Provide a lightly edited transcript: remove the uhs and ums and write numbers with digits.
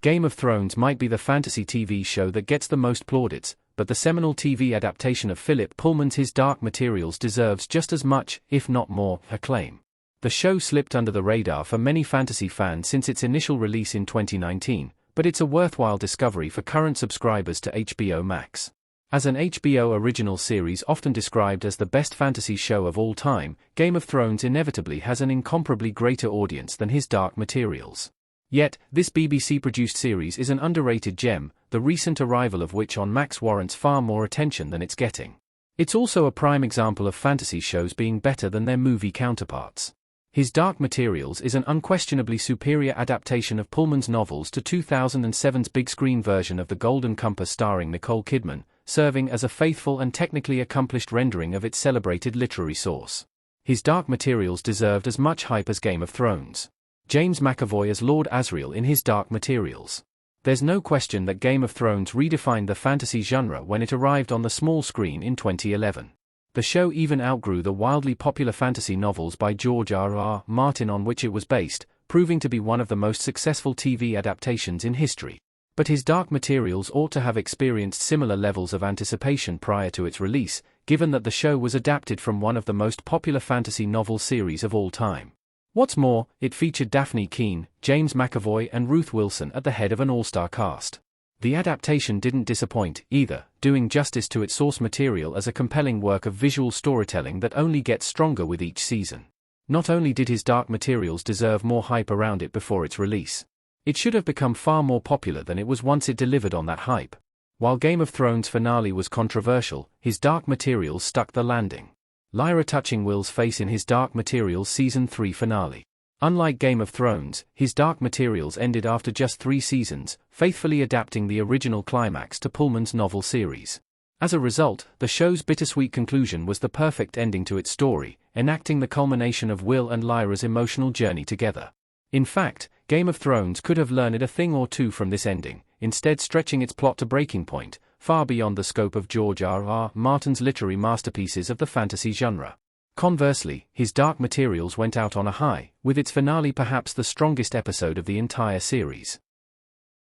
Game of Thrones might be the fantasy TV show that gets the most plaudits, but the seminal TV adaptation of Philip Pullman's His Dark Materials deserves just as much, if not more, acclaim. The show slipped under the radar for many fantasy fans since its initial release in 2019, but it's a worthwhile discovery for current subscribers to HBO Max. As an HBO original series often described as the best fantasy show of all time, Game of Thrones inevitably has an incomparably greater audience than His Dark Materials. Yet, this BBC-produced series is an underrated gem, the recent arrival of which on Max warrants far more attention than it's getting. It's also a prime example of fantasy shows being better than their movie counterparts. His Dark Materials is an unquestionably superior adaptation of Pullman's novels to 2007's big-screen version of The Golden Compass starring Nicole Kidman, serving as a faithful and technically accomplished rendering of its celebrated literary source. His Dark Materials deserved as much hype as Game of Thrones. James McAvoy as Lord Asriel in His Dark Materials. There's no question that Game of Thrones redefined the fantasy genre when it arrived on the small screen in 2011. The show even outgrew the wildly popular fantasy novels by George R.R. Martin on which it was based, proving to be one of the most successful TV adaptations in history. But His Dark Materials ought to have experienced similar levels of anticipation prior to its release, given that the show was adapted from one of the most popular fantasy novel series of all time. What's more, it featured Daphne Keane, James McAvoy and Ruth Wilson at the head of an all-star cast. The adaptation didn't disappoint, either, doing justice to its source material as a compelling work of visual storytelling that only gets stronger with each season. Not only did His Dark Materials deserve more hype around it before its release, it should have become far more popular than it was once it delivered on that hype. While Game of Thrones' finale was controversial, His Dark Materials stuck the landing. Lyra touching Will's face in His Dark Materials Season 3 finale. Unlike Game of Thrones, His Dark Materials ended after just 3 seasons, faithfully adapting the original climax to Pullman's novel series. As a result, the show's bittersweet conclusion was the perfect ending to its story, enacting the culmination of Will and Lyra's emotional journey together. In fact, Game of Thrones could have learned a thing or two from this ending, instead stretching its plot to breaking point, far beyond the scope of George R.R. Martin's literary masterpieces of the fantasy genre. Conversely, His Dark Materials went out on a high, with its finale perhaps the strongest episode of the entire series.